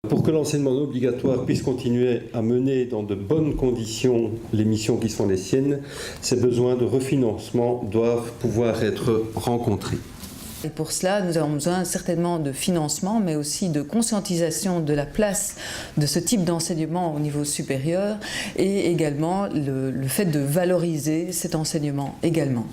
Pour que l'enseignement non obligatoire puisse continuer à mener dans de bonnes conditions les missions qui sont les siennes, ces besoins de refinancement doivent pouvoir être rencontrés. Et pour cela, nous avons besoin certainement de financement, mais aussi de conscientisation de la place de ce type d'enseignement au niveau supérieur et également le fait de valoriser cet enseignement également.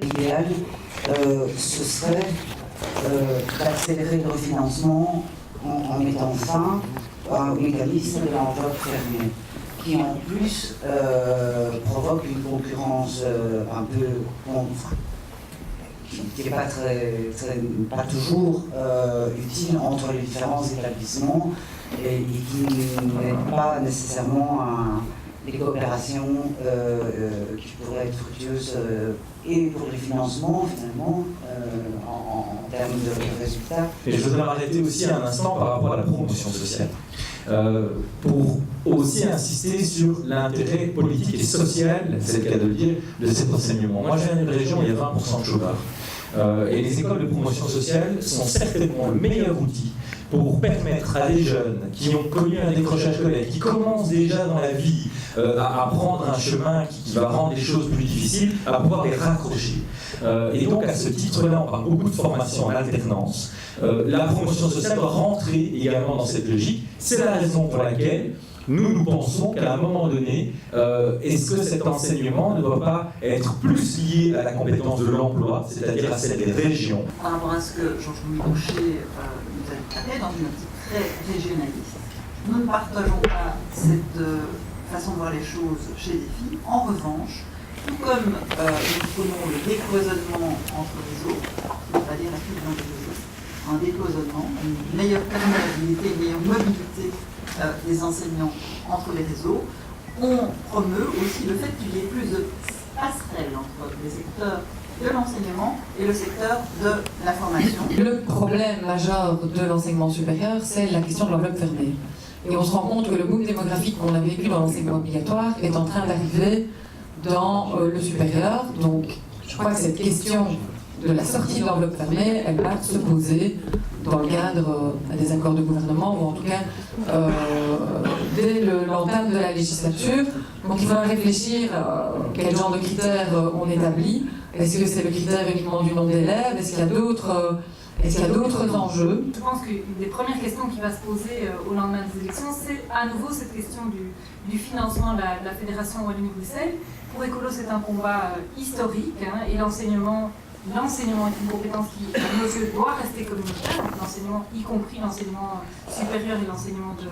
L'idéal, ce serait d'accélérer le refinancement en mettant fin au mécanisme de l'enveloppe fermée, qui en plus provoque une concurrence un peu qui n'est pas toujours utile entre les différents établissements et qui n'est pas nécessairement des coopérations qui pourraient être fructueuses et pour les financements finalement en termes de résultats. Et je voudrais m'arrêter aussi un instant par rapport à la promotion sociale, pour aussi insister sur l'intérêt politique et social, c'est le cas de le dire, de cet enseignement. Moi je viens d'une région où il y a 20% de chômeurs, et les écoles de promotion sociale sont certainement le meilleur outil pour permettre à des jeunes qui ont connu un décrochage scolaire, qui commencent déjà dans la vie à prendre un chemin qui va rendre les choses plus difficiles, à pouvoir les raccrocher. Et donc à ce titre-là, on parle beaucoup de formation en alternance. La promotion sociale doit rentrer également dans cette logique. C'est la raison pour laquelle nous pensons qu'à un moment donné, est-ce que cet enseignement ne doit pas être plus lié à la compétence de l'emploi, c'est-à-dire à celle des régions? Par rapport à ce que Georges-Louis Boucher nous a déclaré dans une optique très régionaliste, nous ne partageons pas cette façon de voir les choses chez DEFI. En revanche, tout comme nous prenons le décloisonnement entre réseaux, on va dire la fusion des réseaux, un décloisonnement, une meilleure perméabilité, une meilleure mobilité des enseignants entre les réseaux, on promeut aussi le fait qu'il y ait plus de passerelles entre les secteurs de l'enseignement et le secteur de la formation. Le problème majeur de l'enseignement supérieur, c'est la question de l'enveloppe fermée. Et on se rend compte que le boom démographique qu'on a vécu dans l'enseignement obligatoire est en train d'arriver dans le supérieur. Donc, je crois que cette question de la sortie de l'enveloppe fermée, elle va se poser dans le cadre des accords de gouvernement, ou en tout cas dès l'entame de la législature. Donc il faudra réfléchir quel genre de critères on établit. Est-ce que c'est le critère uniquement du nombre d'élèves? Est-ce qu'il y a d'autres enjeux? Je pense qu'une des premières questions qui va se poser au lendemain des élections, c'est à nouveau cette question du financement de la Fédération Wallonie-Bruxelles. Pour Écolo, c'est un combat historique, et l'enseignement est une compétence qui, à nos yeux, doit rester communautaire, l'enseignement, y compris l'enseignement supérieur et l'enseignement de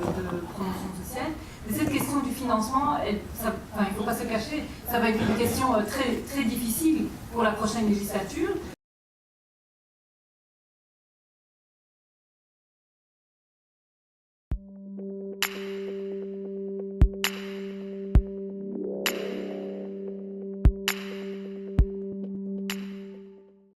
promotion sociale. Mais cette question du financement, il ne faut pas se cacher, ça va être une question très, très difficile pour la prochaine législature.